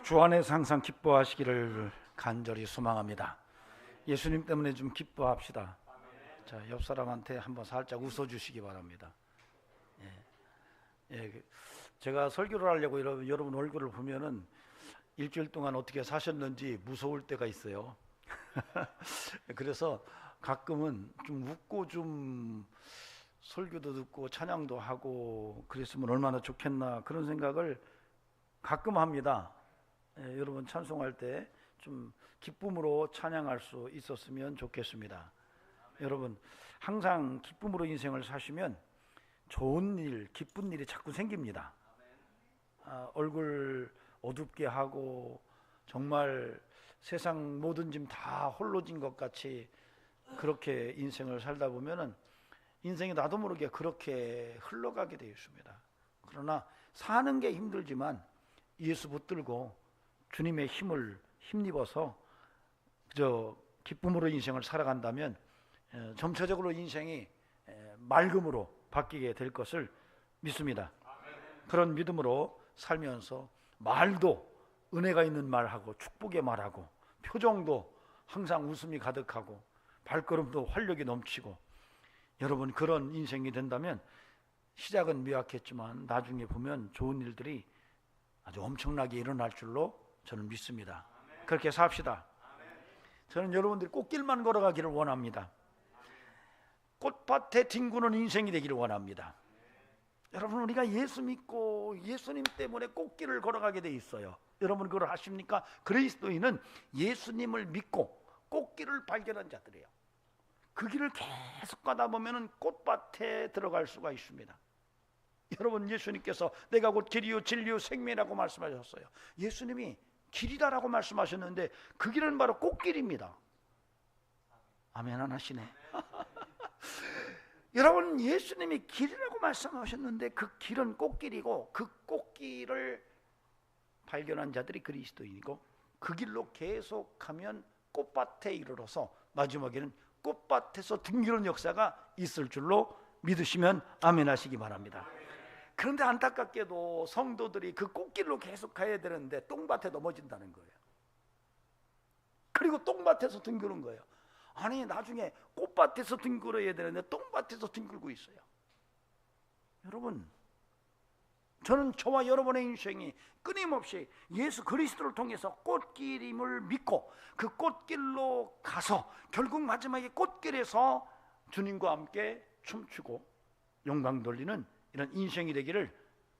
주 안에서 항상 기뻐하시기를 간절히 소망합니다. 예수님 때문에 좀 기뻐합시다. 자, 옆 사람한테 한번 살짝 웃어주시기 바랍니다. 제가 설교를 하려고 여러분 얼굴을 보면은 일주일 동안 어떻게 사셨는지 무서울 때가 있어요. 그래서 가끔은 좀 웃고 좀 설교도 듣고 찬양도 하고 그랬으면 얼마나 좋겠나 그런 생각을 가끔 합니다. 여러분 찬송할 때 좀 기쁨으로 찬양할 수 있었으면 좋겠습니다. 여러분 항상 기쁨으로 인생을 사시면 좋은 일, 기쁜 일이 자꾸 생깁니다. 얼굴 어둡게 하고 정말 세상 모든 짐 다 홀로 진 것 같이 그렇게 인생을 살다 보면은 인생이 나도 모르게 그렇게 흘러가게 되어 있습니다. 그러나 사는 게 힘들지만 예수 붙들고 주님의 힘을 힘입어서 그저 기쁨으로 인생을 살아간다면 점차적으로 인생이 맑음으로 바뀌게 될 것을 믿습니다. 그런 믿음으로 살면서 말도 은혜가 있는 말하고 축복의 말하고 표정도 항상 웃음이 가득하고 발걸음도 활력이 넘치고 여러분 그런 인생이 된다면 시작은 미약했지만 나중에 보면 좋은 일들이 아주 엄청나게 일어날 줄로 저는 믿습니다. 그렇게 삽시다. 저는 여러분들이 꽃길만 걸어가기를 원합니다. 꽃밭에 뒹구는 인생이 되기를 원합니다. 여러분 우리가 예수 믿고 예수님 때문에 꽃길을 걸어가게 돼 있어요. 여러분 그걸 아십니까? 그리스도인은 예수님을 믿고 꽃길을 발견한 자들이에요. 그 길을 계속 가다 보면은 꽃밭에 들어갈 수가 있습니다. 여러분 예수님께서 내가 곧 길이요 진리요 생명이라고 말씀하셨어요. 예수님이 길이다라고 말씀하셨는데 그 길은 바로 꽃길입니다. 아멘 안 하시네. 여러분 예수님이 길이라고 말씀하셨는데 그 길은 꽃길이고 그 꽃길을 발견한 자들이 그리스도인이고 그 길로 계속하면 꽃밭에 이르러서 마지막에는 꽃밭에서 등기는 역사가 있을 줄로 믿으시면 아멘 하시기 바랍니다. 그런데 안타깝게도 성도들이 그 꽃길로 계속 가야 되는데 똥밭에 넘어진다는 거예요. 그리고 똥밭에서 뒹구는 거예요. 아니 나중에 꽃밭에서 뒹굴어야 되는데 똥밭에서 뒹굴고 있어요. 여러분 저는 저와 여러분의 인생이 끊임없이 예수 그리스도를 통해서 꽃길임을 믿고 그 꽃길로 가서 결국 마지막에 꽃길에서 주님과 함께 춤추고 영광 돌리는 이런 인생이 되기를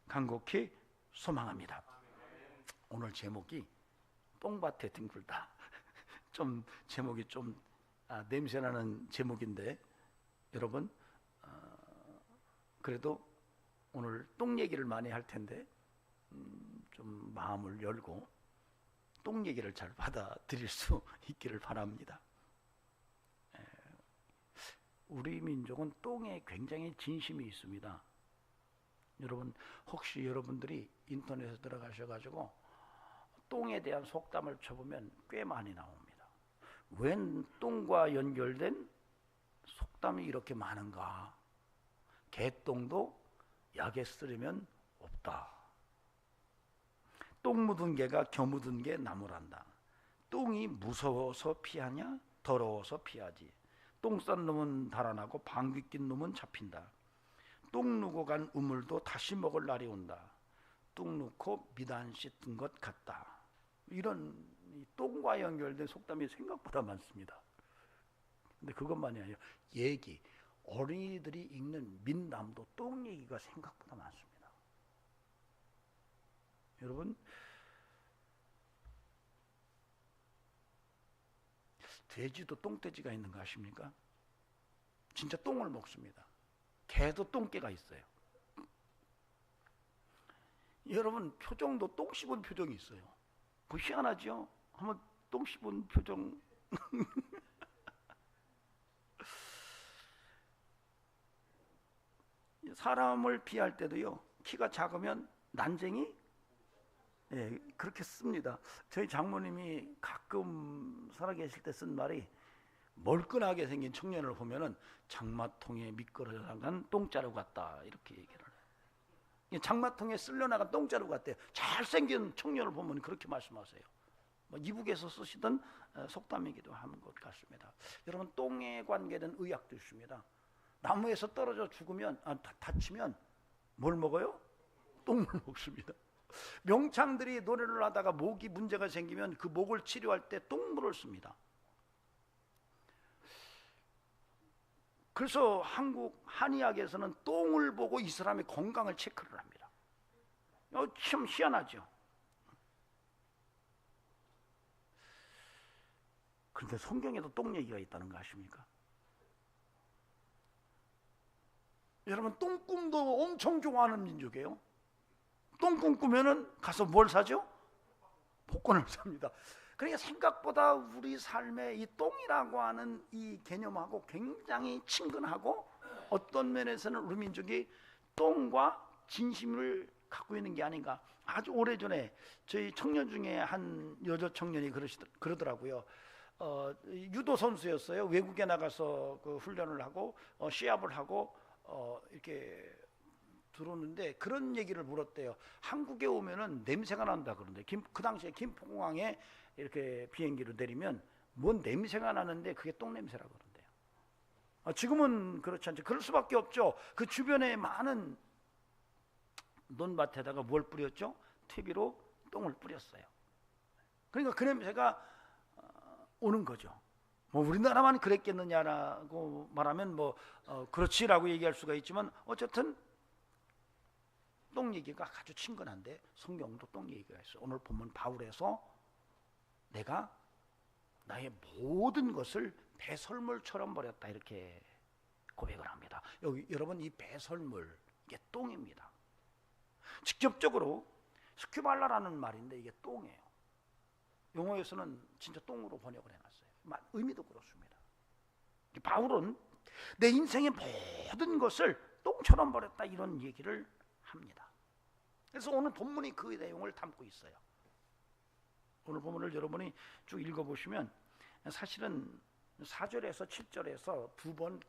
간곡히 소망합니다. 오늘 제목이 똥밭에 뒹굴다. 좀 제목이 좀 냄새나는 제목인데 여러분 그래도 오늘 똥 얘기를 많이 할 텐데 좀 마음을 열고 똥 얘기를 잘 받아들일 수 있기를 바랍니다. 우리 민족은 똥에 굉장히 진심이 있습니다. 여러분 혹시 여러분들이 인터넷에 들어가셔가지고 똥에 대한 속담을 쳐보면 꽤 많이 나옵니다. 웬 똥과 연결된 속담이 이렇게 많은가? 개똥도 약에 쓰려면 없다. 똥 묻은 개가 겨 묻은 개 나무란다. 똥이 무서워서 피하냐? 더러워서 피하지. 똥 싼 놈은 달아나고 방귀 낀 놈은 잡힌다. 똥 누고 간 우물도 다시 먹을 날이 온다. 똥 누고 미단 씻은 것 같다. 이런 똥과 연결된 속담이 생각보다 많습니다. 근데 그것만이 아니에요. 얘기 어린이들이 읽는 민담도 똥 얘기가 생각보다 많습니다. 여러분 돼지도 똥돼지가 있는 거 아십니까? 진짜 똥을 먹습니다. 개도 똥개가 있어요. 여러분 표정도 똥 씹은 표정이 있어요. 그거 희한하죠? 한번 똥 씹은 표정. 사람을 피할 때도요 키가 작으면 난쟁이 그렇게 씁니다. 저희 장모님이 가끔 살아계실 때 쓴 말이 멀끈하게 생긴 청년을 보면은 장마통에 미끄러져 나간 똥자루 같다 이렇게 얘기를 해요. 장마통에 쓸려나간 똥자루 같대요. 잘생긴 청년을 보면 그렇게 말씀하세요. 뭐 이북에서 쓰시던 속담이기도 한 것 같습니다. 여러분, 똥에 관계된 의학도 있습니다. 나무에서 떨어져 죽으면 다치면 뭘 먹어요? 똥을 먹습니다. 명창들이 노래를 하다가 목이 문제가 생기면 그 목을 치료할 때 똥물을 씁니다. 그래서 한국 한의학에서는 똥을 보고 이 사람의 건강을 체크를 합니다. 참 희한하죠. 그런데 성경에도 똥 얘기가 있다는 거 아십니까? 여러분, 똥꿈도 엄청 좋아하는 민족이에요. 똥꿈 꾸면은 가서 뭘 사죠? 복권을 삽니다. 그러니까 생각보다 우리 삶에 이 똥이라고 하는 이 개념하고 굉장히 친근하고, 어떤 면에서는 우리 민족이 똥과 진심을 갖고 있는 게 아닌가. 아주 오래전에 저희 청년 중에 한 여자 청년이 그러더라고요. 유도 선수였어요. 외국에 나가서 그 훈련을 하고 시합을 하고 이렇게 들어오는데 그런 얘기를 물었대요. 한국에 오면은 냄새가 난다 그러는데, 그 당시에 김포공항에 이렇게 비행기로 내리면 뭔 냄새가 나는데 그게 똥 냄새라고 그러는데요. 지금은 그렇지 않죠. 그럴 수밖에 없죠. 그 주변에 많은 논밭에다가 뭘 뿌렸죠? TV로 똥을 뿌렸어요. 그러니까 그 냄새가 오는 거죠. 뭐 우리나라만 그랬겠느냐라고 말하면 뭐 그렇지라고 얘기할 수가 있지만, 어쨌든 똥 얘기가 아주 친근한데 성경도 똥 얘기가 있어요. 오늘 본문 바울에서 내가 나의 모든 것을 배설물처럼 버렸다, 이렇게 고백을 합니다. 여기 여러분, 이 배설물, 이게 똥입니다. 직접적으로 스큐발라라는 말인데 이게 똥이에요. 영어에서는 진짜 똥으로 번역을 해놨어요. 의미도 그렇습니다. 바울은 내 인생의 모든 것을 똥처럼 버렸다, 이런 얘기를 합니다. 그래서 오늘 본문이 그 내용을 담고 있어요. 오늘 본문을 여러분이 쭉 읽어보시면 사실은 4절에서 7절에서 두 번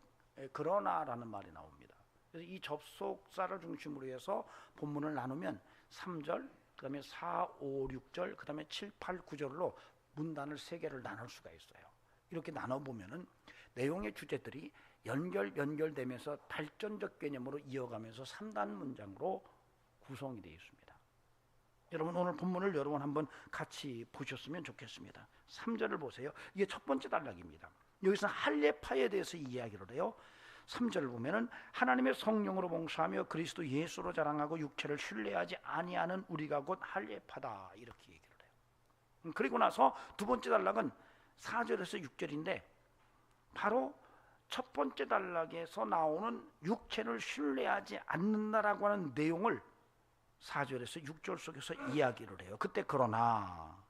그러나라는 말이 나옵니다. 그래서 이 접속사를 중심으로 해서 본문을 나누면 3절, 그 다음에 4, 5, 6절, 그 다음에 7, 8, 9절로 문단을 3개를 나눌 수가 있어요. 이렇게 나눠보면은 내용의 주제들이 연결되면서 발전적 개념으로 이어가면서 3단 문장으로 구성이 되어 있습니다. 여러분, 오늘 본문을 여러분 한번 같이 보셨으면 좋겠습니다. 3절을 보세요. 이게 첫 번째 단락입니다. 여기서 할례파에 대해서 이야기를 해요. 3절을 보면은 하나님의 성령으로 봉사하며 그리스도 예수로 자랑하고 육체를 신뢰하지 아니하는 우리가 곧 할례파다, 이렇게 얘기를 해요. 그리고 나서 두 번째 단락은 4절에서 6절인데, 바로 첫 번째 단락에서 나오는 육체를 신뢰하지 않는다라고 하는 내용을 4절에서 6절 속에서 이야기를 해요. 그때 그러나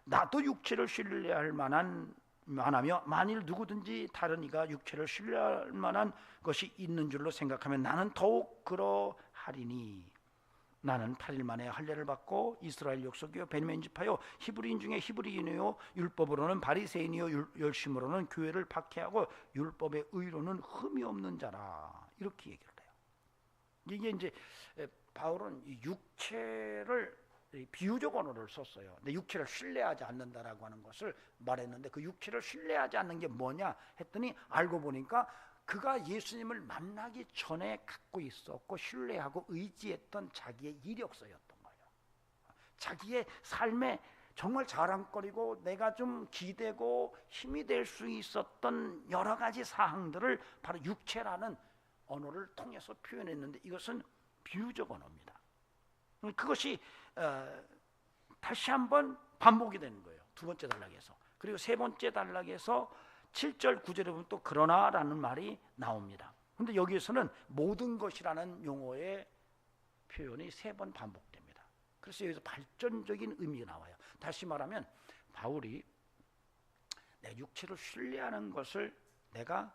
나도 육체를 신뢰할 만하며 만일 누구든지 다른 이가 육체를 신뢰할 만한 것이 있는 줄로 생각하면 나는 더욱 그러하리니, 나는 8일 만에 할례를 받고 이스라엘 족속이요 베냐민 지파요 히브리인 중에 히브리인이요 율법으로는 바리새인이요 열심으로는 교회를 박해하고 율법의 의로는 흠이 없는 자라, 이렇게 얘기를 해요. 이게 이제 바울은 이 육체를 비유적 언어를 썼어요. 근데 육체를 신뢰하지 않는다라고 하는 것을 말했는데, 그 육체를 신뢰하지 않는 게 뭐냐 했더니 알고 보니까 그가 예수님을 만나기 전에 갖고 있었고 신뢰하고 의지했던 자기의 이력서였던 거예요. 자기의 삶에 정말 자랑거리고 내가 좀 기대고 힘이 될 수 있었던 여러 가지 사항들을 바로 육체라는 언어를 통해서 표현했는데, 이것은 비유적 언어입니다. 그것이 다시 한번 반복이 되는 거예요. 두 번째 단락에서. 그리고 세 번째 단락에서 7절 9절에 보면 또 그러나라는 말이 나옵니다. 그런데 여기에서는 모든 것이라는 용어의 표현이 3번 반복됩니다. 그래서 여기서 발전적인 의미가 나와요. 다시 말하면 바울이 내 육체를 신뢰하는 것을 내가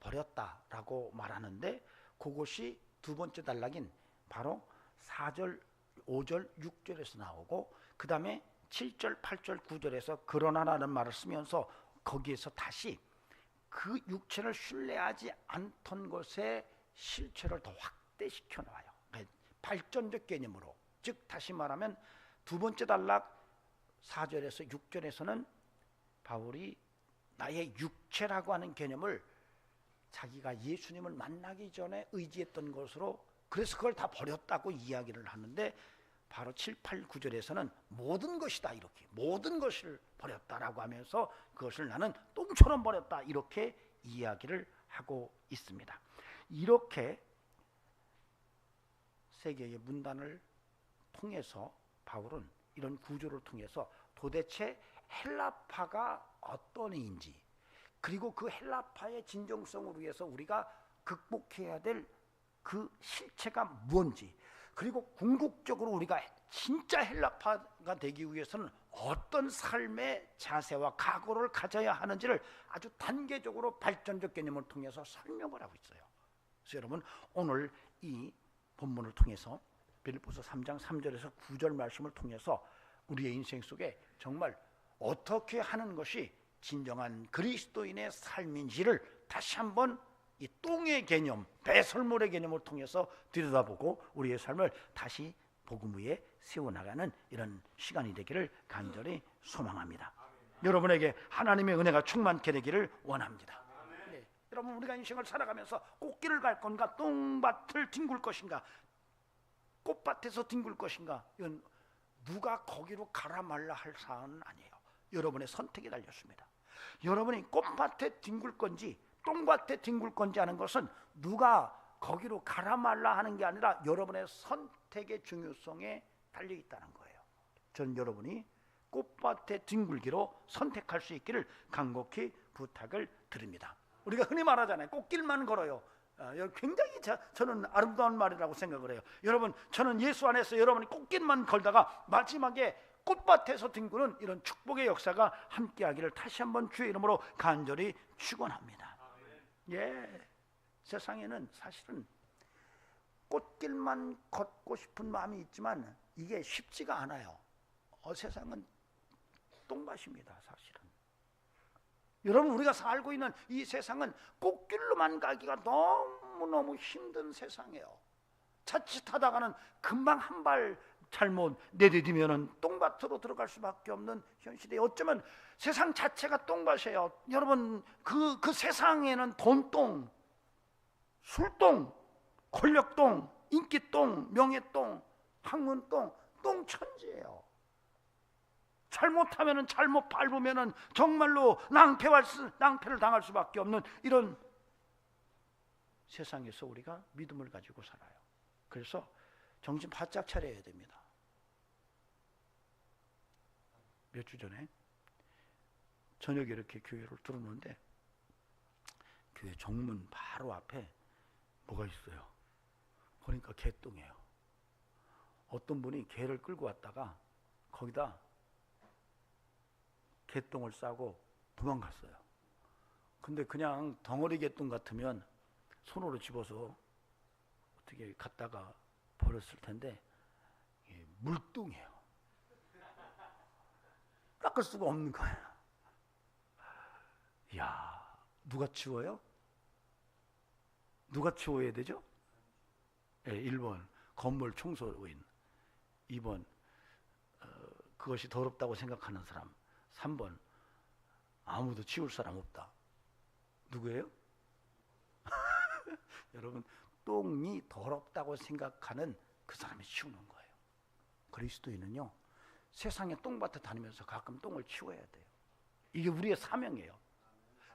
버렸다라고 말하는데, 그것이 두 번째 단락인 바로 4절, 5절, 6절에서 나오고, 그 다음에 7절, 8절, 9절에서 그러나라는 말을 쓰면서 거기에서 다시 그 육체를 신뢰하지 않던 것의 실체를 더 확대시켜 놔요. 발전적 개념으로, 즉 다시 말하면 두 번째 단락 4절에서 6절에서는 바울이 나의 육체라고 하는 개념을 자기가 예수님을 만나기 전에 의지했던 것으로, 그래서 그걸 다 버렸다고 이야기를 하는데, 바로 7, 8, 9절에서는 모든 것이다, 이렇게 모든 것을 버렸다라고 하면서 그것을 나는 똥처럼 버렸다, 이렇게 이야기를 하고 있습니다. 이렇게 세 개의 문단을 통해서 바울은 이런 구조를 통해서 도대체 헬라파가 어떤 의인지, 그리고 그 헬라파의 진정성을 위해서 우리가 극복해야 될 그 실체가 뭔지, 그리고 궁극적으로 우리가 진짜 헬라파가 되기 위해서는 어떤 삶의 자세와 각오를 가져야 하는지를 아주 단계적으로 발전적 개념을 통해서 설명을 하고 있어요. 그래서 여러분, 오늘 이 본문을 통해서 빌립보서 3장 3절에서 9절 말씀을 통해서 우리의 인생 속에 정말 어떻게 하는 것이 진정한 그리스도인의 삶인지를 다시 한번 이 똥의 개념, 배설물의 개념을 통해서 들여다보고 우리의 삶을 다시 복음 위에 세워나가는 이런 시간이 되기를 간절히 소망합니다. 여러분에게 하나님의 은혜가 충만케 되기를 원합니다. 네. 여러분, 우리가 인생을 살아가면서 꽃길을 갈 건가, 똥밭을 뒹굴 것인가, 꽃밭에서 뒹굴 것인가, 이건 누가 거기로 가라 말라 할 사안은 아니에요. 여러분의 선택이 달렸습니다. 여러분이 꽃밭에 뒹굴 건지 똥밭에 뒹굴 건지 하는 것은 누가 거기로 가라 말라 하는 게 아니라 여러분의 선택의 중요성에 달려 있다는 거예요. 전 여러분이 꽃밭에 뒹굴기로 선택할 수 있기를 간곡히 부탁을 드립니다. 우리가 흔히 말하잖아요. 꽃길만 걸어요. 굉장히 저는 아름다운 말이라고 생각을 해요. 여러분, 저는 예수 안에서 여러분이 꽃길만 걸다가 마지막에 꽃밭에서 뒹구는 이런 축복의 역사가 함께하기를 다시 한번 주의 이름으로 간절히 축원합니다. 예, 세상에는 사실은 꽃길만 걷고 싶은 마음이 있지만 이게 쉽지가 않아요. 세상은 똥밭입니다, 사실은. 여러분, 우리가 살고 있는 이 세상은 꽃길로만 가기가 너무너무 힘든 세상이에요. 자칫하다가는 금방 한 발 잘못 내디디면은 똥밭으로 들어갈 수밖에 없는 현실이에요. 어쩌면 세상 자체가 똥밭이에요. 여러분, 그 세상에는 돈똥, 술똥, 권력똥, 인기똥, 명예똥, 학문똥, 똥천지예요. 잘못하면은, 잘못 밟으면은 정말로 낭패를 당할 수밖에 없는 이런 세상에서 우리가 믿음을 가지고 살아요. 그래서 정신 바짝 차려야 됩니다. 몇 주 전에 저녁에 이렇게 교회를 들어오는데 교회 정문 바로 앞에 뭐가 있어요. 보니까 개똥이에요. 어떤 분이 개를 끌고 왔다가 거기다 개똥을 싸고 도망갔어요. 근데 그냥 덩어리 개똥 같으면 손으로 집어서 어떻게 갖다가 버렸을 텐데 물똥이에요. 닦을 수가 없는 거예요. 이야, 누가 치워요? 누가 치워야 되죠? 1번 건물 청소인, 2번 그것이 더럽다고 생각하는 사람, 3번 아무도 치울 사람 없다. 누구예요? 여러분, 똥이 더럽다고 생각하는 그 사람이 치우는 거예요. 그리스도인은요, 세상에 똥밭에 다니면서 가끔 똥을 치워야 돼요. 이게 우리의 사명이에요.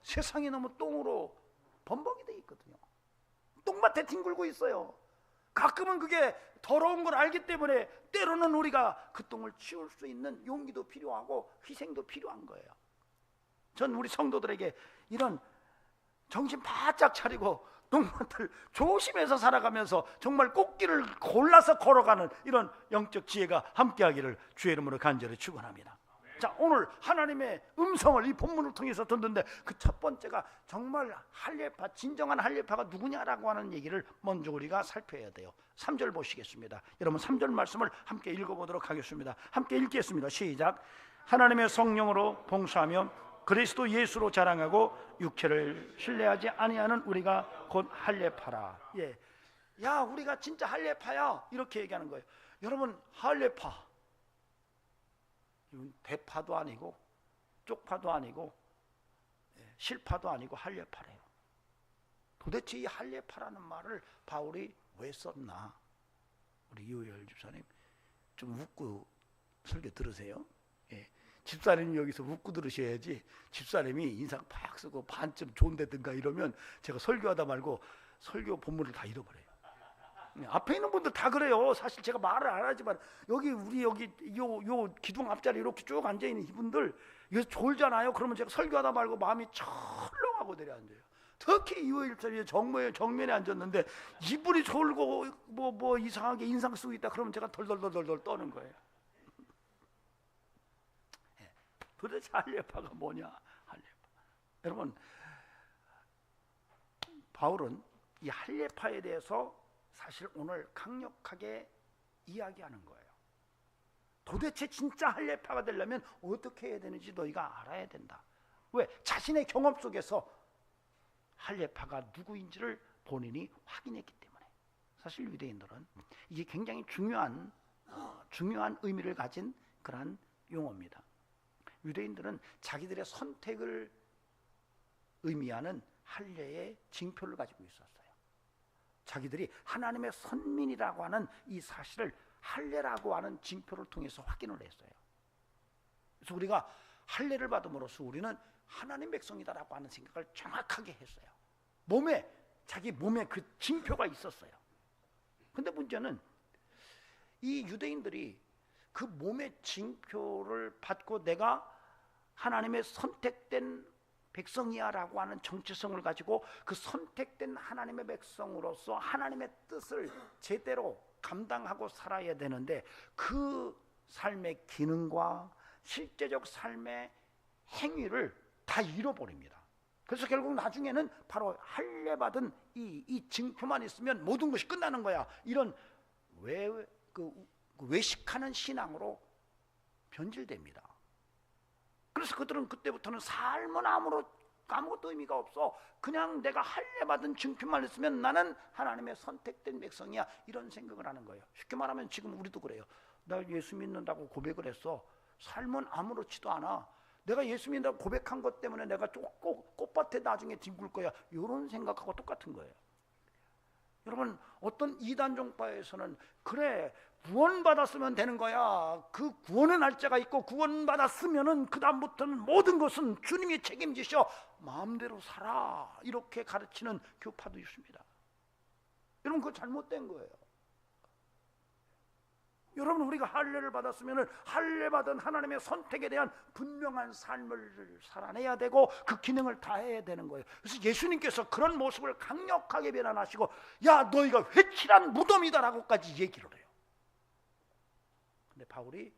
세상이 너무 똥으로 범벅이 돼 있거든요. 똥밭에 뒹굴고 있어요. 가끔은 그게 더러운 걸 알기 때문에 때로는 우리가 그 똥을 치울 수 있는 용기도 필요하고 희생도 필요한 거예요. 전 우리 성도들에게 이런 정신 바짝 차리고 똥밭을 조심해서 살아가면서 정말 꽃길을 골라서 걸어가는 이런 영적 지혜가 함께하기를 주의 이름으로 간절히 축원합니다. 자, 오늘 하나님의 음성을 이 본문을 통해서 듣는데 그 첫 번째가 정말 할례파, 진정한 할례파가 누구냐라고 하는 얘기를 먼저 우리가 살펴야 돼요. 3절 보시겠습니다. 여러분, 3절 말씀을 함께 읽어보도록 하겠습니다. 함께 읽겠습니다. 시작. 하나님의 성령으로 봉사하며 그리스도 예수로 자랑하고 육체를 신뢰하지 아니하는 우리가 곧 할례파라. 예, 야, 우리가 진짜 할례파야, 이렇게 얘기하는 거예요. 여러분, 할례파, 이건 대파도 아니고 쪽파도 아니고 실파도 아니고 할례파래요. 도대체 이 할례파라는 말을 바울이 왜 썼나? 우리 이호열 집사님 좀 웃고 설교 들으세요. 예. 집사님이 여기서 웃고 들으셔야지, 집사님이 인상 팍 쓰고 반쯤 좋은데든가 이러면 제가 설교하다 말고 설교 본문을 다 잃어버려요. 앞에 있는 분들 다 그래요. 사실 제가 말을 안 하지만 우리 여기 요 기둥 앞자리 이렇게 쭉 앉아 있는 이분들 여기서 졸잖아요. 그러면 제가 설교하다 말고 마음이 철렁하고 내려앉아요. 특히 이호일 자리에 정면에 앉았는데 이분이 졸고 뭐 이상하게 인상 쓰고 있다 그러면 제가 덜덜덜덜 떠는 거예요. 도대체 할례파가 뭐냐? 할례파. 여러분, 바울은 이 할례파에 대해서 사실 오늘 강력하게 이야기하는 거예요. 도대체 진짜 할례파가 되려면 어떻게 해야 되는지 너희가 알아야 된다. 왜? 자신의 경험 속에서 할례파가 누구인지를 본인이 확인했기 때문에. 사실 유대인들은 이게 굉장히 중요한 의미를 가진 그러한 용어입니다. 유대인들은 자기들의 선택을 의미하는 할례의 징표를 가지고 있었어요. 자기들이 하나님의 선민이라고 하는 이 사실을 할례라고 하는 징표를 통해서 확인을 했어요. 그래서 우리가 할례를 받음으로써 우리는 하나님 백성이다라고 하는 생각을 정확하게 했어요. 자기 몸에 그 징표가 있었어요. 근데 문제는 이 유대인들이 그 몸의 징표를 받고 내가 하나님의 선택된 백성이야 라고 하는 정체성을 가지고 그 선택된 하나님의 백성으로서 하나님의 뜻을 제대로 감당하고 살아야 되는데 그 삶의 기능과 실제적 삶의 행위를 다 잃어버립니다. 그래서 결국 나중에는 바로 할례받은 이 징표만 있으면 모든 것이 끝나는 거야, 이런 외식하는 신앙으로 변질됩니다. 그래서 그들은 그때부터는 삶은 아무것도 의미가 없어. 그냥 내가 할례받은 징표만 있으면 나는 하나님의 선택된 백성이야, 이런 생각을 하는 거예요. 쉽게 말하면 지금 우리도 그래요. 나 예수 믿는다고 고백을 했어. 삶은 아무렇지도 않아. 내가 예수 믿는다고 고백한 것 때문에 내가 꼭 꽃밭에 나중에 뒹굴 거야, 이런 생각하고 똑같은 거예요. 여러분, 어떤 이단 종파에서는 그래, 구원받았으면 되는 거야. 그 구원의 날짜가 있고 구원받았으면은 그 다음부터는 모든 것은 주님이 책임지셔, 마음대로 살아, 이렇게 가르치는 교파도 있습니다. 여러분, 그거 잘못된 거예요. 여러분, 우리가 할례를 받았으면은 할례받은 하나님의 선택에 대한 분명한 삶을 살아내야 되고 그 기능을 다해야 되는 거예요. 그래서 예수님께서 그런 모습을 강력하게 변환하시고, 야, 너희가 회칠한 무덤이다라고까지 얘기를 해요. 근데 바울이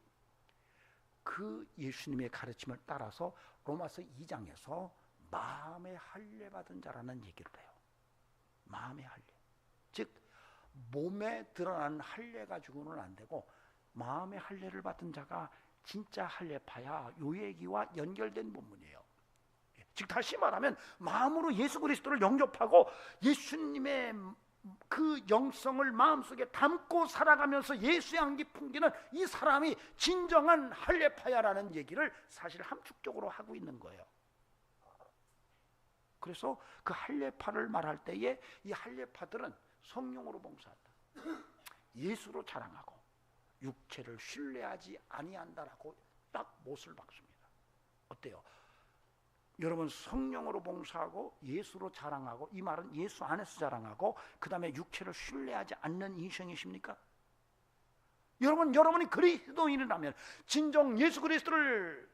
그 예수님의 가르침을 따라서 로마서 2장에서 마음의 할례받은 자라는 얘기를 해요. 마음의 할례, 즉 몸에 드러난 할례 가지고는 안 되고 마음의 할례를 받은 자가 진짜 할례파야, 요 얘기와 연결된 본문이에요. 즉 다시 말하면 마음으로 예수 그리스도를 영접하고 예수님의 그 영성을 마음속에 담고 살아가면서 예수의 향기 풍기는 이 사람이 진정한 할례파야라는 얘기를 사실 함축적으로 하고 있는 거예요. 그래서 그 할례파를 말할 때에 이 할례파들은 성령으로 봉사한다, 예수로 자랑하고 육체를 신뢰하지 아니한다라고 딱 못을 박습니다. 어때요? 여러분, 성령으로 봉사하고 예수로 자랑하고, 이 말은 예수 안에서 자랑하고 그 다음에 육체를 신뢰하지 않는 인생이십니까? 여러분이 그리스도인이라면, 진정 예수 그리스도를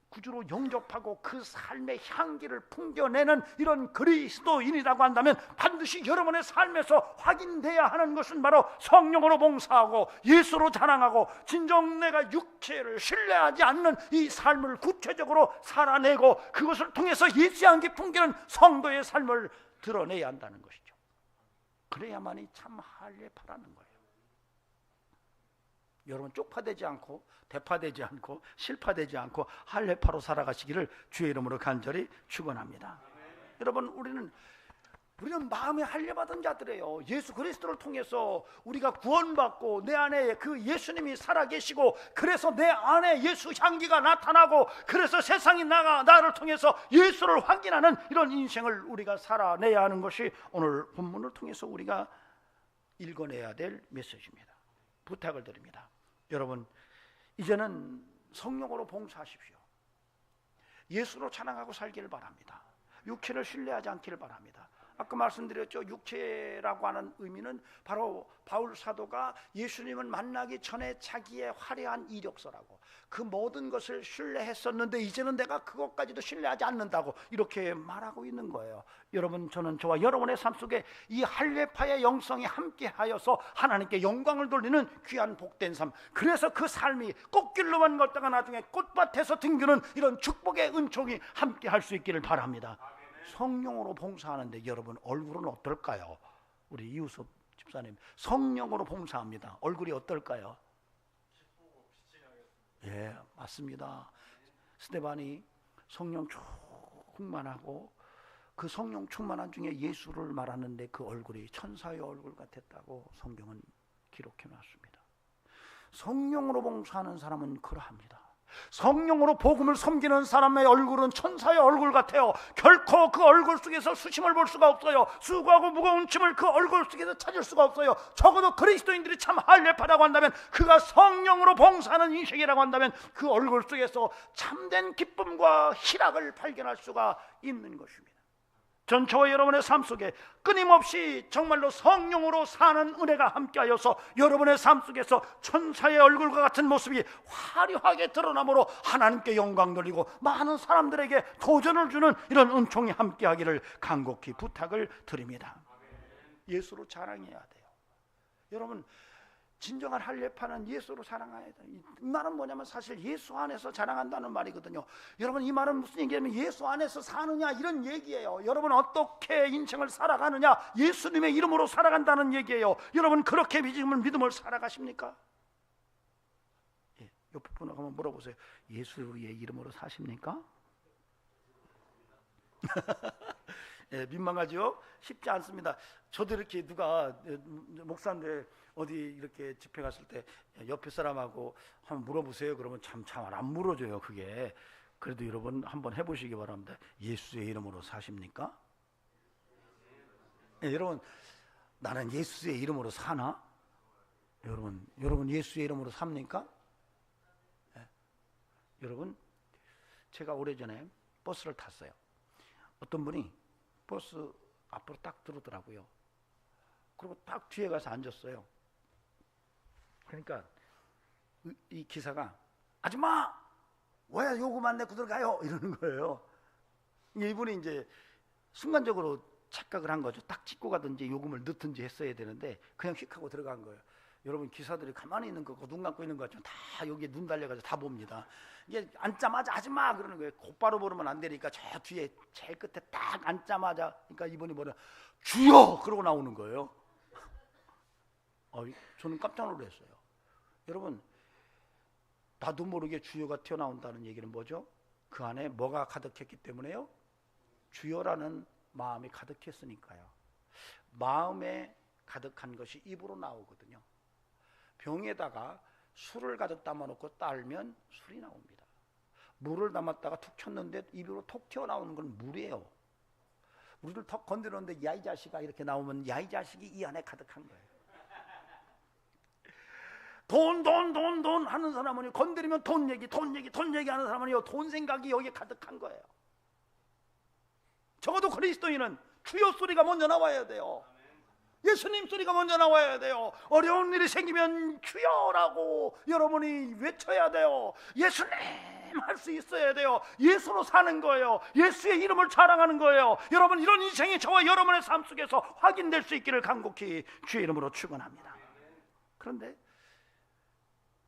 구주로 영접하고 그 삶의 향기를 풍겨내는 이런 그리스도인이라고 한다면 반드시 여러분의 삶에서 확인돼야 하는 것은 바로 성령으로 봉사하고 예수로 자랑하고 진정 내가 육체를 신뢰하지 않는 이 삶을 구체적으로 살아내고 그것을 통해서 예수의 향기 풍기는 성도의 삶을 드러내야 한다는 것이죠. 그래야만이 참 할례파라는 거예요. 여러분, 쪽파되지 않고 대파되지 않고 실파되지 않고 할례파로 살아가시기를 주의 이름으로 간절히 축원합니다. 여러분, 우리는 우리는 마음에 할례받은 자들이에요. 예수 그리스도를 통해서 우리가 구원받고 내 안에 그 예수님이 살아계시고 그래서 내 안에 예수 향기가 나타나고 그래서 세상이 나를 통해서 예수를 확인하는 이런 인생을 우리가 살아내야 하는 것이 오늘 본문을 통해서 우리가 읽어내야 될 메시지입니다. 부탁을 드립니다. 여러분, 이제는 성령으로 봉사하십시오. 예수로 찬양하고 살기를 바랍니다. 육체를 신뢰하지 않기를 바랍니다. 아까 말씀드렸죠. 육체라고 하는 의미는 바로 바울 사도가 예수님을 만나기 전에 자기의 화려한 이력서라고, 그 모든 것을 신뢰했었는데 이제는 내가 그것까지도 신뢰하지 않는다고 이렇게 말하고 있는 거예요. 여러분, 저와 여러분의 삶 속에 이 할례파의 영성이 함께하여서 하나님께 영광을 돌리는 귀한 복된 삶, 그래서 그 삶이 꽃길로만 걷다가 나중에 꽃밭에서 등기는 이런 축복의 은총이 함께할 수 있기를 바랍니다. 성령으로 봉사하는데 여러분, 얼굴은 어떨까요? 우리 이우섭 집사님, 성령으로 봉사합니다. 얼굴이 어떨까요? 예, 맞습니다. 스데반이 성령 충만하고 그 성령 충만한 중에 예수를 말하는데 그 얼굴이 천사의 얼굴 같았다고 성경은 기록해 놨습니다. 성령으로 봉사하는 사람은 그러합니다. 성령으로 복음을 섬기는 사람의 얼굴은 천사의 얼굴 같아요. 결코 그 얼굴 속에서 수심을 볼 수가 없어요. 수고하고 무거운 짐을 그 얼굴 속에서 찾을 수가 없어요. 적어도 그리스도인들이 참 할례파라고 한다면, 그가 성령으로 봉사하는 인생이라고 한다면 그 얼굴 속에서 참된 기쁨과 희락을 발견할 수가 있는 것입니다. 전 저와 여러분의 삶 속에 끊임없이 정말로 성령으로 사는 은혜가 함께하여서 여러분의 삶 속에서 천사의 얼굴과 같은 모습이 화려하게 드러나므로 하나님께 영광 돌리고 많은 사람들에게 도전을 주는 이런 은총이 함께하기를 간곡히 부탁을 드립니다. 예수로 자랑해야 돼요. 여러분, 진정한 할례파는 예수로 자랑해야 돼요. 이 말은 뭐냐면 사실 예수 안에서 자랑한다는 말이거든요. 여러분, 이 말은 무슨 얘기냐면 예수 안에서 사느냐 이런 얘기예요. 여러분, 어떻게 인생을 살아가느냐, 예수님의 이름으로 살아간다는 얘기예요. 여러분, 그렇게 믿음을 살아가십니까? 예, 옆에 분하고 한번 물어보세요. 예수의 이름으로 사십니까? 예, 민망하죠? 쉽지 않습니다. 저도 이렇게 누가 목사인데 어디 이렇게 집회 갔을 때 옆에 사람하고 한번 물어보세요. 그러면 참 안 물어줘요. 그게. 그래도 여러분 한번 해보시기 바랍니다. 예수의 이름으로 사십니까? 예, 여러분, 나는 예수의 이름으로 사나? 여러분 예수의 이름으로 삽니까? 예. 여러분, 제가 오래전에 버스를 탔어요. 어떤 분이 버스 앞으로 딱 들어오더라고요. 그리고 딱 뒤에 가서 앉았어요. 그러니까 이 기사가 아줌마, 왜 요금만 내고 들어가요? 이러는 거예요. 이분이 이제 순간적으로 착각을 한 거죠. 딱 찍고 가든지 요금을 넣든지 했어야 되는데 그냥 휙 하고 들어간 거예요. 여러분, 기사들이 가만히 있는 거고 눈 감고 있는 거 같지만 다 여기에 눈 달려가지고 다 봅니다. 이게 앉자마자 아줌마 그러는 거예요. 곧바로 부르면 안 되니까 저 뒤에 제일 끝에 딱 앉자마자, 그러니까 이분이 뭐냐, 주여! 그러고 나오는 거예요. 저는 깜짝 놀랐어요. 여러분, 나도 모르게 주여가 튀어나온다는 얘기는 뭐죠? 그 안에 뭐가 가득했기 때문에요? 주여라는 마음이 가득했으니까요. 마음에 가득한 것이 입으로 나오거든요. 병에다가 술을 가득 담아놓고 따르면 술이 나옵니다. 물을 담았다가 툭 쳤는데 입으로 톡 튀어나오는 건 물이에요. 우리를 턱 건드렸는데 야 이 자식아 이렇게 나오면 야 이 자식이 이 안에 가득한 거예요. 돈 하는 사람은 건드리면 돈 얘기 하는 사람은요, 돈 생각이 여기에 가득한 거예요. 적어도 그리스도인은 주여 소리가 먼저 나와야 돼요. 예수님 소리가 먼저 나와야 돼요. 어려운 일이 생기면 주여라고 여러분이 외쳐야 돼요. 예수님 할 수 있어야 돼요. 예수로 사는 거예요. 예수의 이름을 자랑하는 거예요. 여러분, 이런 인생이 저와 여러분의 삶 속에서 확인될 수 있기를 간곡히 주의 이름으로 축원합니다. 그런데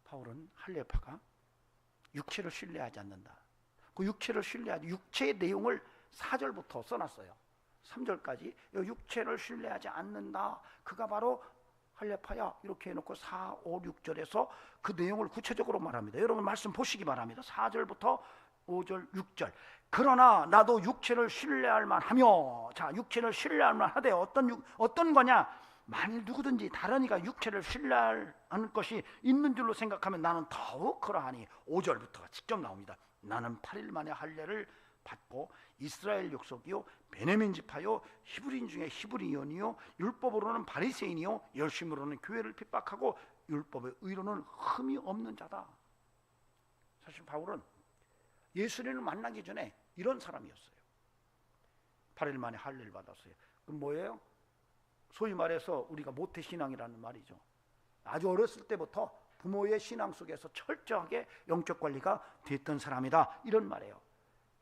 바울은 할례파가 육체를 신뢰하지 않는다. 그 육체를 신뢰하지, 육체의 내용을 4절부터 써놨어요. 3절까지 육체를 신뢰하지 않는다. 그가 바로 할례파야. 이렇게 해놓고 4, 5, 6절에서 그 내용을 구체적으로 말합니다. 여러분 말씀 보시기 바랍니다. 4절부터 5절 6절. 그러나 나도 육체를 신뢰할 만하며, 자, 육체를 신뢰할 만하되 어떤 거냐? 만일 누구든지 다른 이가 육체를 신뢰하는 것이 있는 줄로 생각하면 나는 더욱 그러하니. 5절부터가 직접 나옵니다. 나는 8일 만에 할례를 받고 이스라엘 족속이요 베냐민 지파요 히브리인 중에 히브리인이요 율법으로는 바리새인이요 열심으로는 교회를 핍박하고 율법의 의로는 흠이 없는 자다. 사실 바울은 예수님을 만나기 전에 이런 사람이었어요. 8일 만에 할례를 받았어요. 그럼 뭐예요? 소위 말해서 우리가 모태신앙이라는 말이죠. 아주 어렸을 때부터 부모의 신앙 속에서 철저하게 영적 관리가 됐던 사람이다, 이런 말이에요.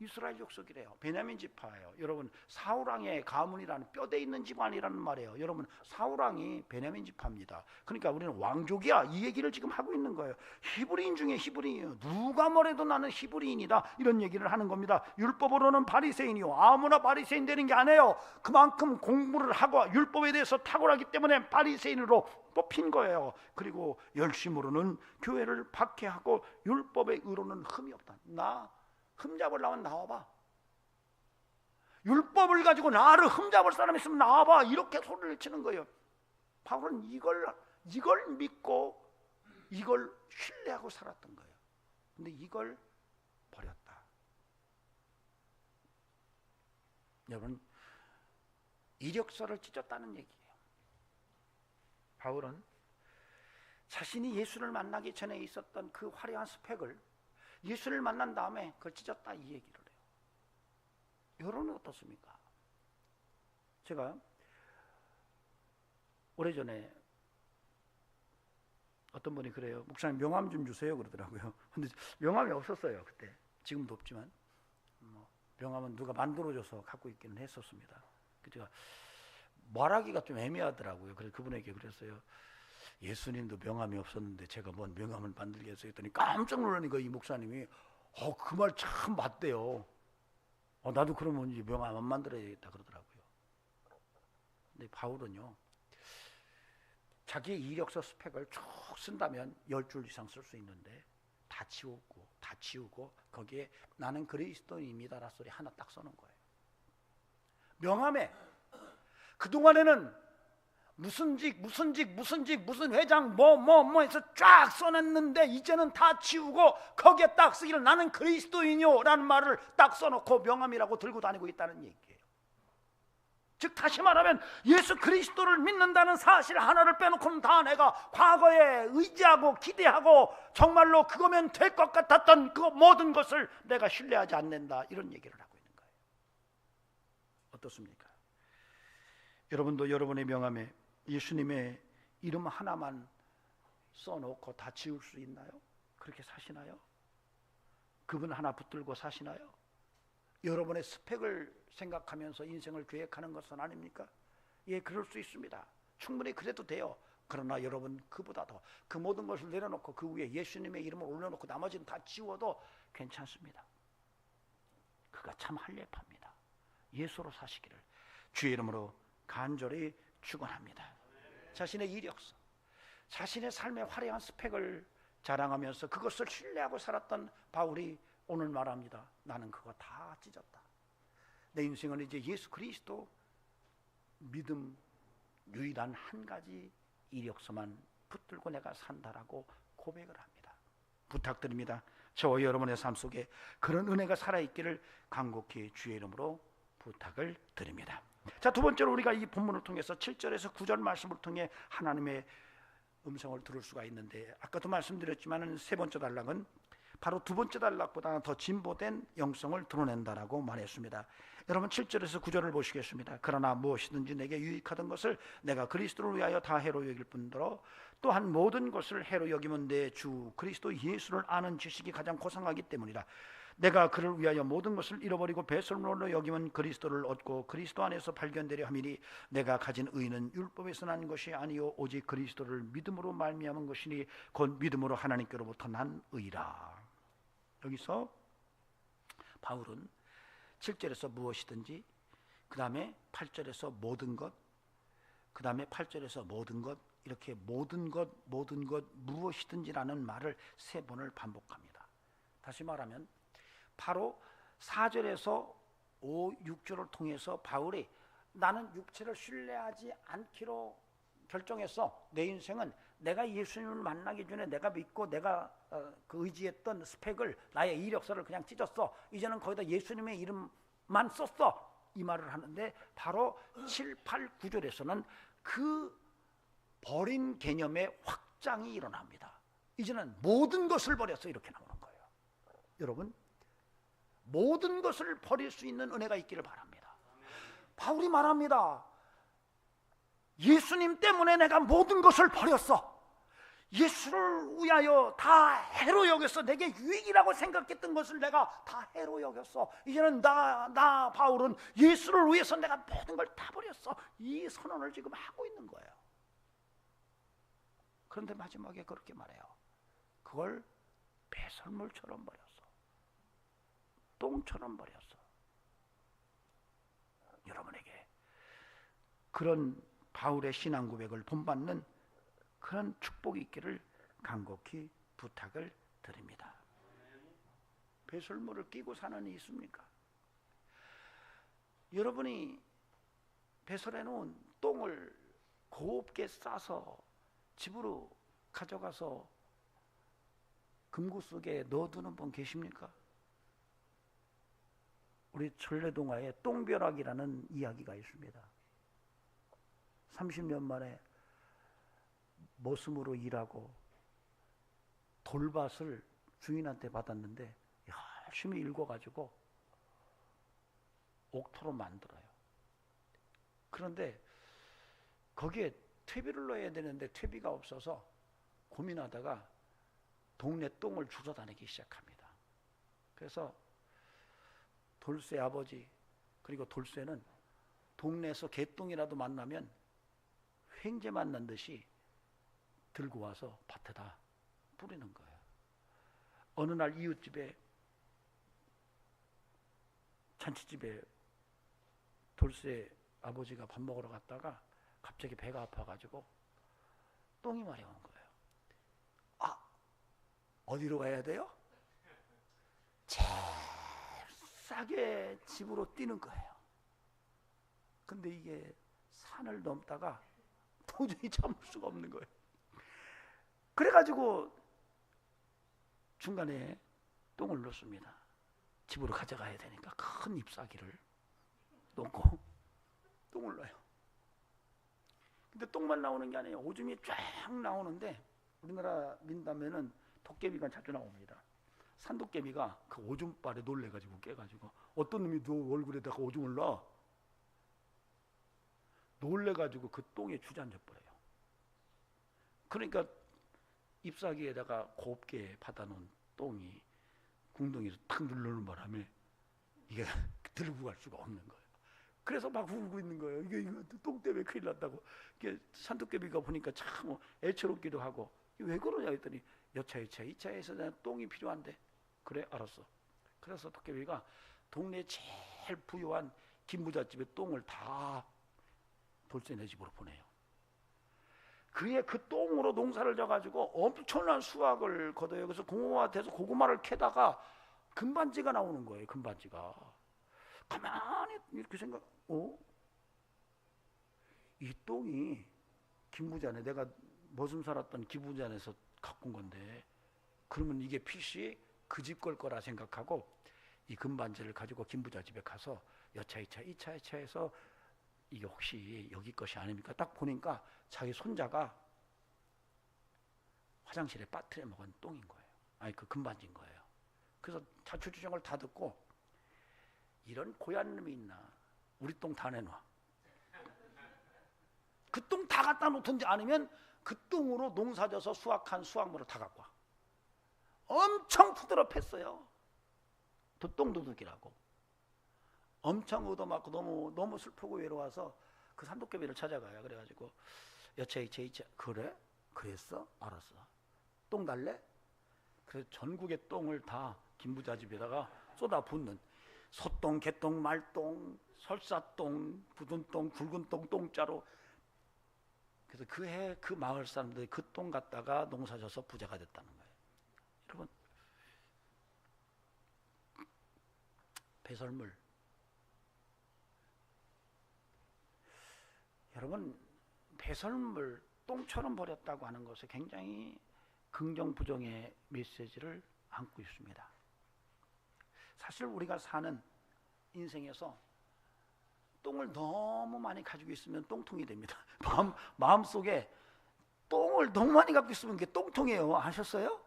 이스라엘 족속이래요. 베냐민 지파예요. 여러분, 사울왕의 가문이라는 뼈대 있는 집안이라는 말이에요. 여러분, 사울왕이 베냐민 지파입니다. 그러니까 우리는 왕족이야, 이 얘기를 지금 하고 있는 거예요. 히브리인 중에 히브리인이에요. 누가 뭐래도 나는 히브리인이다, 이런 얘기를 하는 겁니다. 율법으로는 바리새인이요, 아무나 바리새인 되는 게 아니에요. 그만큼 공부를 하고 율법에 대해서 탁월하기 때문에 바리새인으로 뽑힌 거예요. 그리고 열심으로는 교회를 박해하고 율법의 의로는 흠이 없다. 나 흠잡으려면 나와봐. 율법을 가지고 나를 흠잡을 사람 있으면 나와봐, 이렇게 소리를 치는 거예요. 바울은 이걸 믿고 이걸 신뢰하고 살았던 거예요. 근데 이걸 버렸다. 여러분, 이력서를 찢었다는 얘기예요. 바울은 자신이 예수를 만나기 전에 있었던 그 화려한 스펙을 예수를 만난 다음에 그걸 찢었다, 이 얘기를 해요. 여러분은 어떻습니까? 제가 오래전에 어떤 분이 그래요. 목사님 명함 좀 주세요, 그러더라고요. 근데 명함이 없었어요, 그때. 지금도 없지만 명함은 누가 만들어줘서 갖고 있기는 했었습니다. 제가 말하기가 좀 애매하더라고요. 그래서 그분에게 그랬어요. 예수님도 명함이 없었는데 제가 뭔 명함을 만들겠어요 했더니 깜짝 놀라니까 이 목사님이 그 말 참 맞대요. 나도 그러면 이제 명함 안 만들어야겠다 그러더라고요. 근데 바울은요, 자기의 이력서 스펙을 쭉 쓴다면 10줄 이상 쓸 수 있는데 다 지우고 거기에 나는 그리스도인입니다라 소리 하나 딱 써놓은 거예요. 명함에 그동안에는 무슨 회장 뭐 해서 쫙 써놨는데 이제는 다 지우고 거기에 딱 쓰기를 나는 그리스도인이요 라는 말을 딱 써놓고 명함이라고 들고 다니고 있다는 얘기예요. 즉 다시 말하면 예수 그리스도를 믿는다는 사실 하나를 빼놓고는 다 내가 과거에 의지하고 기대하고 정말로 그거면 될 것 같았던 그 모든 것을 내가 신뢰하지 않는다, 이런 얘기를 하고 있는 거예요. 어떻습니까? 여러분도 여러분의 명함에 예수님의 이름 하나만 써놓고 다 지울 수 있나요? 그렇게 사시나요? 그분 하나 붙들고 사시나요? 여러분의 스펙을 생각하면서 인생을 계획하는 것은 아닙니까? 예, 그럴 수 있습니다. 충분히 그래도 돼요. 그러나 여러분, 그보다 더 그 모든 것을 내려놓고 그 위에 예수님의 이름을 올려놓고 나머지는 다 지워도 괜찮습니다. 그가 참 할례파입니다. 예수로 사시기를 주의 이름으로 간절히 축원합니다. 자신의 이력서, 자신의 삶의 화려한 스펙을 자랑하면서 그것을 신뢰하고 살았던 바울이 오늘 말합니다. 나는 그거 다 찢었다. 내 인생은 이제 예수 그리스도 믿음 유일한 한 가지 이력서만 붙들고 내가 산다라고 고백을 합니다. 부탁드립니다. 저와 여러분의 삶 속에 그런 은혜가 살아있기를 간곡히 주의 이름으로 부탁을 드립니다. 자, 두 번째로 우리가 이 본문을 통해서 7절에서 9절 말씀을 통해 하나님의 음성을 들을 수가 있는데, 아까도 말씀드렸지만 세 번째 단락은 바로 두 번째 단락보다 더 진보된 영성을 드러낸다라고 말했습니다. 여러분 7절에서 9절을 보시겠습니다. 그러나 무엇이든지 내게 유익하던 것을 내가 그리스도를 위하여 다 해로 여길 뿐더러 또한 모든 것을 해로 여기면 내 주 그리스도 예수를 아는 지식이 가장 고상하기 때문이라. 내가 그를 위하여 모든 것을 잃어버리고 배설물로 여기면 그리스도를 얻고 그리스도 안에서 발견되려 함이니 내가 가진 의는 율법에서 난 것이 아니요 오직 그리스도를 믿음으로 말미암은 것이니 곧 믿음으로 하나님께로부터 난 의라. 여기서 바울은 7절에서 무엇이든지, 그 다음에 8절에서 모든 것, 그 다음에 8절에서 모든 것, 이렇게 모든 것 무엇이든지라는 말을 세 번을 반복합니다. 다시 말하면 바로 4절에서 5, 6절을 통해서 바울이 나는 육체를 신뢰하지 않기로 결정했어. 내 인생은 내가 예수님을 만나기 전에 내가 믿고 내가 그 의지했던 스펙을, 나의 이력서를 그냥 찢었어. 이제는 거기다 예수님의 이름만 썼어. 이 말을 하는데 바로 7, 8, 9절에서는 그 버린 개념의 확장이 일어납니다. 이제는 모든 것을 버렸어, 이렇게 나오는 거예요. 여러분, 모든 것을 버릴 수 있는 은혜가 있기를 바랍니다. 바울이 말합니다. 예수님 때문에 내가 모든 것을 버렸어. 예수를 위하여 다 해로 여겼어. 내게 유익이라고 생각했던 것을 내가 다 해로 여겼어. 이제는 나 바울은 예수를 위해서 내가 모든 걸 다 버렸어. 이 선언을 지금 하고 있는 거예요. 그런데 마지막에 그렇게 말해요. 그걸 배설물처럼 버렸어. 똥처럼 버렸어. 여러분에게 그런 바울의 신앙 고백을 본받는 그런 축복이 있기를 간곡히 부탁을 드립니다. 배설물을 끼고 사는 이 있습니까? 여러분이 배설해 놓은 똥을 곱게 싸서 집으로 가져가서 금고 속에 넣어두는 분 계십니까? 우리 전래동화에 똥벼락이라는 이야기가 있습니다. 30년 만에 머슴으로 일하고 돌밭을 주인한테 받았는데 열심히 읽어가지고 옥토로 만들어요. 그런데 거기에 퇴비를 넣어야 되는데 퇴비가 없어서 고민하다가 동네 똥을 주워 다니기 시작합니다. 그래서 돌쇠 아버지 그리고 돌쇠는 동네에서 개똥이라도 만나면 횡재 만난 듯이 들고 와서 밭에다 뿌리는 거예요. 어느 날 이웃집에 잔치집에 돌쇠 아버지가 밥 먹으러 갔다가 갑자기 배가 아파가지고 똥이 마려운 거예요. 아, 어디로 가야 돼요? 싸게 집으로 뛰는 거예요. 근데 이게 산을 넘다가 도저히 참을 수가 없는 거예요. 그래가지고 중간에 똥을 넣습니다. 집으로 가져가야 되니까 큰 잎사귀를 놓고 똥을 넣어요. 근데 똥만 나오는 게 아니에요. 오줌이 쫙 나오는데 우리나라 민담에는 도깨비가 자주 나옵니다. 산도깨비가 그 오줌발에 놀래가지고 깨가지고 어떤 놈이 너 얼굴에다가 오줌을 넣어 놀래가지고 그 똥에 주저앉아 버려요. 그러니까 잎사귀에다가 곱게 받아놓은 똥이 궁둥이에서 탁 누르는 바람에 이게 들고 갈 수가 없는 거예요. 그래서 막 울고 있는 거예요. 이게 똥 때문에 큰일 났다고. 이게 산도깨비가 보니까 참 애처롭기도 하고 왜 그러냐 했더니 여차여차 이 차에서 똥이 필요한데 그래 알았어. 그래서 도깨비가 동네 제일 부유한 김부잣집에 똥을 다 돌쇠네 집으로 보내요. 그의 그 똥으로 농사를 져가지고 엄청난 수확을 거둬요. 그래서 공허밭에서 고구마를 캐다가 금반지가 나오는 거예요. 금반지가. 가만히 이렇게 이 똥이 김부자네, 내가 머슴 살았던 김부자네에서 갖고 온 건데 그러면 이게 핏이 그 집 걸 거라 생각하고 이 금반지를 가지고 김부자 집에 가서 여차이차 이차이차해서 이게 혹시 여기 것이 아닙니까? 딱 보니까 자기 손자가 화장실에 빠뜨려 먹은 똥인 거예요. 아니 그 금반지인 거예요. 그래서 자초지종을 다 듣고 이런 고얀 놈이 있나? 우리 똥 다 내놔. 그 똥 다 갖다 놓든지 아니면 그 똥으로 농사져서 수확한 수확물을 다 갖고 와. 엄청 푸드럽했어요. 똥도둑이라고. 엄청 얻어맞고 너무 슬프고 외로워서 그 산도깨비를 찾아가요. 그래가지고 여차이차 그래? 그랬어? 알았어. 똥 달래? 그래서 전국의 똥을 다 김부자 집에다가 쏟아 붓는 소똥, 개똥, 말똥, 설사똥, 부둔똥, 굵은똥, 똥자루. 그래서 그 마을 사람들이 그 똥 갖다가 농사져서 부자가 됐다는 거예요. 여러분, 배설물. 여러분, 배설물, 똥처럼 버렸다고 하는 것은 굉장히 긍정 부정의 메시지를 안고 있습니다. 사실 우리가 사는 인생에서 똥을 너무 많이 가지고 있으면 똥통이 됩니다. 마음속에 똥을 너무 많이 갖고 있으면 그게 똥통이에요. 아셨어요?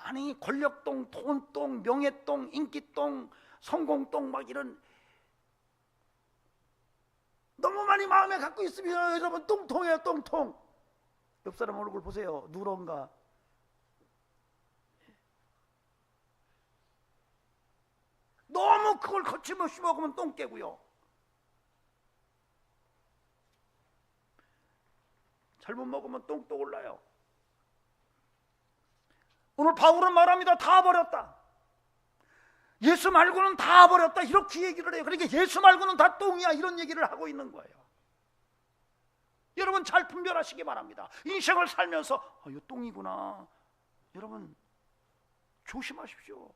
아니, 권력똥, 돈똥, 명예똥, 인기똥, 성공똥, 막 이런 너무 많이 마음에 갖고 있으면 여러분 똥통이에요. 똥통. 옆 사람 얼굴 보세요. 누런가? 너무 그걸 거침없이 먹으면 똥 깨고요. 잘못 먹으면 똥 올라요. 오늘 바울은 말합니다. 다 버렸다. 예수 말고는 다 버렸다. 이렇게 얘기를 해요. 그러니까 예수 말고는 다 똥이야. 이런 얘기를 하고 있는 거예요. 여러분 잘 분별하시기 바랍니다. 인생을 살면서 이거 똥이구나. 여러분 조심하십시오.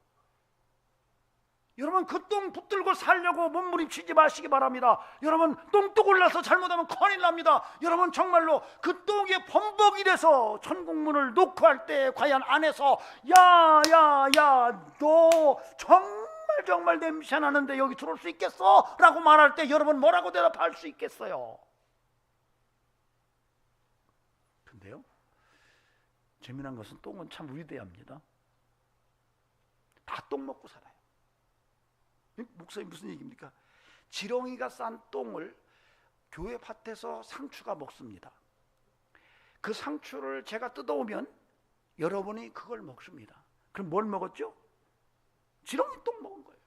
여러분 그 똥 붙들고 살려고 몸부림치지 마시기 바랍니다. 여러분 똥뚝 올라서 잘못하면 큰일 납니다. 여러분 정말로 그 똥에 범벅이 돼서 천국문을 놓고 할 때 과연 안에서 야야야 너 정말 냄새 나는데 여기 들어올 수 있겠어? 라고 말할 때 여러분 뭐라고 대답할 수 있겠어요? 근데요 재미난 것은 똥은 참 위대합니다. 다 똥 먹고 살아요. 목사님 무슨 얘기입니까? 지렁이가 싼 똥을 교회 밭에서 상추가 먹습니다. 그 상추를 제가 뜯어오면 여러분이 그걸 먹습니다. 그럼 뭘 먹었죠? 지렁이 똥 먹은 거예요.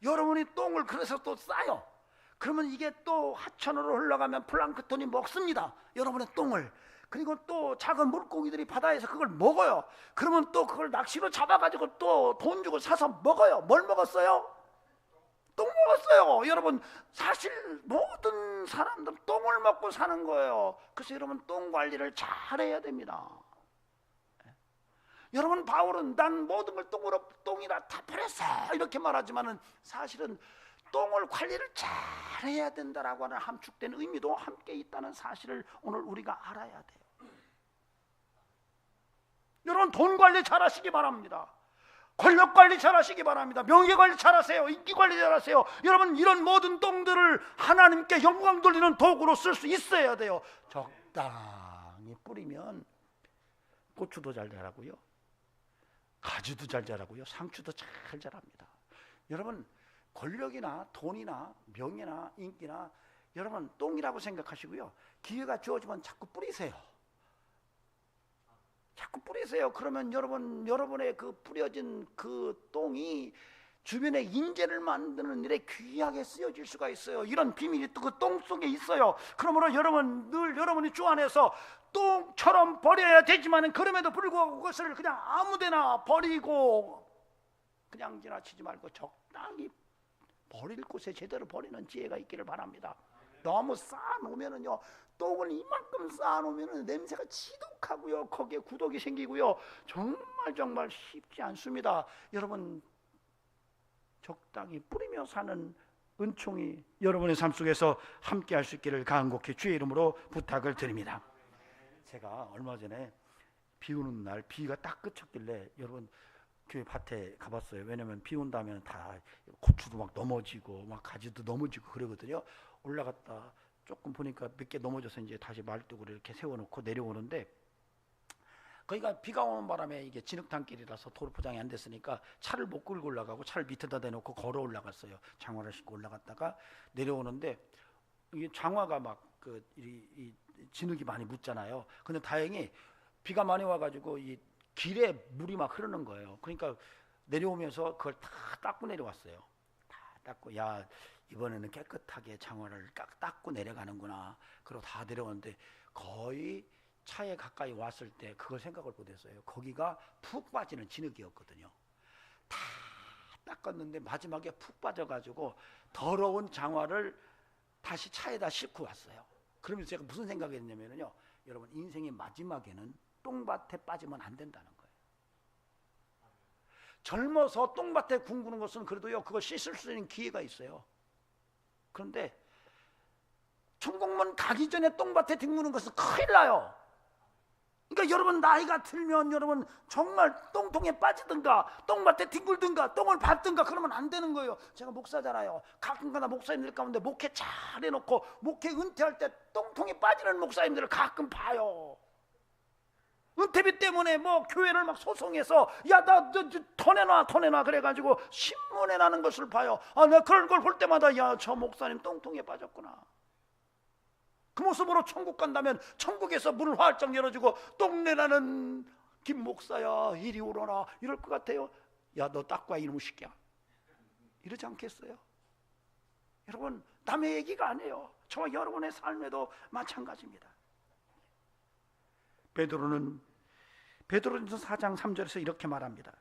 여러분이 똥을 그래서 또 싸요. 그러면 이게 또 하천으로 흘러가면 플랑크톤이 먹습니다. 여러분의 똥을. 그리고 또 작은 물고기들이 바다에서 그걸 먹어요. 그러면 또 그걸 낚시로 잡아가지고 또 돈 주고 사서 먹어요. 뭘 먹었어요? 똥 먹었어요. 여러분 사실 모든 사람들 똥을 먹고 사는 거예요. 그래서 여러분 똥 관리를 잘해야 됩니다. 여러분 바울은 난 모든 걸 똥이라 다 버렸어 이렇게 말하지만은 사실은 똥을 관리를 잘해야 된다라고 하는 함축된 의미도 함께 있다는 사실을 오늘 우리가 알아야 돼요. 여러분 돈 관리 잘하시기 바랍니다. 권력 관리 잘하시기 바랍니다. 명예 관리 잘하세요. 인기 관리 잘하세요. 여러분 이런 모든 똥들을 하나님께 영광 돌리는 도구로 쓸 수 있어야 돼요. 적당히 뿌리면 고추도 잘 자라고요, 가지도 잘 자라고요, 상추도 잘 자랍니다. 여러분 권력이나 돈이나 명예나 인기나 여러분 똥이라고 생각하시고요, 기회가 주어지면 자꾸 뿌리세요. 자꾸 뿌리세요. 그러면 여러분의 그 뿌려진 그 똥이 주변에 인재를 만드는 일에 귀하게 쓰여질 수가 있어요. 이런 비밀이 또 그 똥 속에 있어요. 그러므로 여러분 늘 여러분이 주 안에서 똥처럼 버려야 되지만 그럼에도 불구하고 그것을 그냥 아무데나 버리고 그냥 지나치지 말고 적당히 버릴 곳에 제대로 버리는 지혜가 있기를 바랍니다. 너무 쌓아놓으면은요, 똥을 이만큼 쌓아놓으면은 냄새가 지독하고요, 거기에 구더기 생기고요, 정말 쉽지 않습니다. 여러분 적당히 뿌리며 사는 은총이 여러분의 삶 속에서 함께 할 수 있기를 간곡히 주의 이름으로 부탁을 드립니다. 제가 얼마 전에 비 오는 날 비가 딱 그쳤길래 여러분 교회 밭에 가봤어요. 왜냐면 비 온다면 다 고추도 막 넘어지고 막 가지도 넘어지고 그러거든요. 올라갔다 조금 보니까 몇 개 넘어져서 이제 다시 말뚝으로 이렇게 세워놓고 내려오는데, 거기가 비가 오는 바람에 이게 진흙탕길이라서 도로 포장이 안 됐으니까 차를 못 끌고 올라가고 차를 밑에다 대놓고 걸어 올라갔어요. 장화를 신고 올라갔다가 내려오는데 이게 장화가 막 이 진흙이 많이 묻잖아요. 근데 다행히 비가 많이 와가지고 이 길에 물이 막 흐르는 거예요. 그러니까 내려오면서 그걸 다 닦고 내려왔어요. 다 닦고, 야 이번에는 깨끗하게 장화를 닦고 내려가는구나. 그러고 다 내려왔는데 거의 차에 가까이 왔을 때 그걸 생각을 못했어요. 거기가 푹 빠지는 진흙이었거든요. 다 닦았는데 마지막에 푹 빠져가지고 더러운 장화를 다시 차에다 싣고 왔어요. 그러면서 제가 무슨 생각이 했냐면요, 여러분 인생의 마지막에는 똥밭에 빠지면 안 된다는 거예요. 젊어서 똥밭에 뒹구는 것은 그래도요, 그걸 씻을 수 있는 기회가 있어요. 그런데 천국문 가기 전에 똥밭에 뒹구는 것은 큰일 나요. 그러니까 여러분 나이가 들면 여러분 정말 똥통에 빠지든가 똥밭에 뒹굴든가 똥을 밟든가 그러면 안 되는 거예요. 제가 목사잖아요. 가끔가다 목사님들 가운데 목회 잘 해놓고 목회 은퇴할 때 똥통에 빠지는 목사님들을 가끔 봐요. 은퇴비 때문에 뭐 교회를 막 소송해서 야 나 더 내놔 그래가지고 신문에 나는 것을 봐요. 아, 내가 그런 걸 볼 때마다 야 저 목사님 똥통에 빠졌구나. 그 모습으로 천국 간다면 천국에서 문을 활짝 열어주고 똥내나는 김 목사야 이리 오너라 이럴 것 같아요. 야 너 닦고 와 이놈의 새끼야 이러지 않겠어요? 여러분 남의 얘기가 아니에요. 저와 여러분의 삶에도 마찬가지입니다. 베드로는 4장 3절에서 이렇게 말합니다.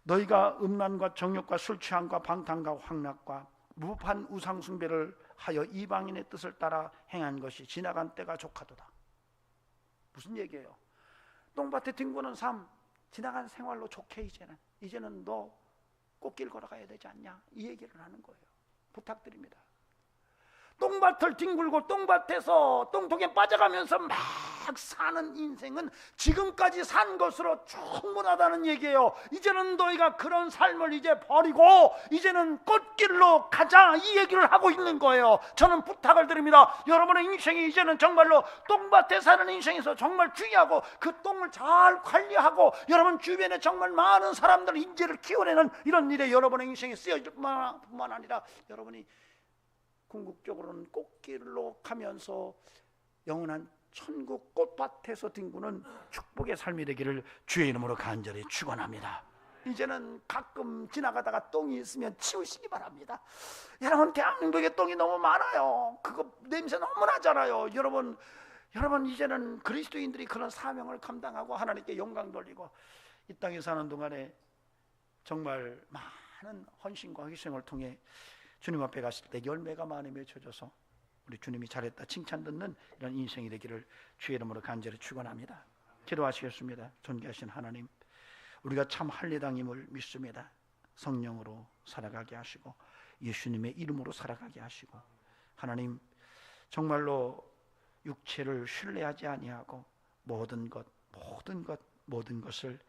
너희가 음란과 정욕과 술 취함과 방탕과 황락과 무법한 우상 숭배를 하여 이방인의 뜻을 따라 행한 것이 지나간 때가 족하도다. 무슨 얘기예요? 똥밭에 뒹구는 삶 지나간 생활로 좋게 이제는 너 꽃길 걸어가야 되지 않냐 이 얘기를 하는 거예요. 부탁드립니다. 똥밭을 뒹굴고 똥밭에서 똥통에 빠져가면서 막 사는 인생은 지금까지 산 것으로 충분하다는 얘기예요. 이제는 너희가 그런 삶을 이제 버리고 이제는 꽃길로 가자 이 얘기를 하고 있는 거예요. 저는 부탁을 드립니다. 여러분의 인생이 이제는 정말로 똥밭에 사는 인생에서 정말 중요하고 그 똥을 잘 관리하고 여러분 주변에 정말 많은 사람들 인재를 키워내는 이런 일에 여러분의 인생이 쓰여질 뿐만 아니라 여러분이 궁극적으로는 꽃길로 가면서 영원한 천국 꽃밭에서 뒹구는 축복의 삶이 되기를 주의 이름으로 간절히 축원합니다. 이제는 가끔 지나가다가 똥이 있으면 치우시기 바랍니다. 여러분 대한민국에 똥이 너무 많아요. 그거 냄새 너무 나잖아요. 여러분 이제는 그리스도인들이 그런 사명을 감당하고 하나님께 영광 돌리고 이 땅에 사는 동안에 정말 많은 헌신과 희생을 통해 주님 앞에 갔을 때 열매가 많이 맺혀져서 우리 주님이 잘했다 칭찬 듣는 이런 인생이 되기를 주의 이름으로 간절히 축원합니다. 기도하시겠습니다. 존귀하신 하나님, 우리가 참 할례당임을 믿습니다. 성령으로 살아가게 하시고 예수님의 이름으로 살아가게 하시고 하나님 정말로 육체를 신뢰하지 아니하고 모든 것을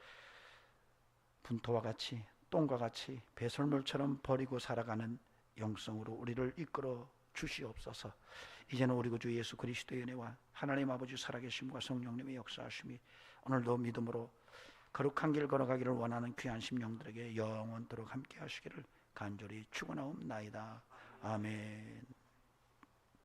분토와 같이 똥과 같이 배설물처럼 버리고 살아가는 영성으로 우리를 이끌어 주시옵소서. 이제는 우리 구주 예수 그리스도의 은혜와 하나님 아버지 살아계심과 성령님의 역사하심이 오늘도 믿음으로 거룩한 길 걸어가기를 원하는 귀한 심령들에게 영원토록 함께 하시기를 간절히 축원하옵나이다. 아멘.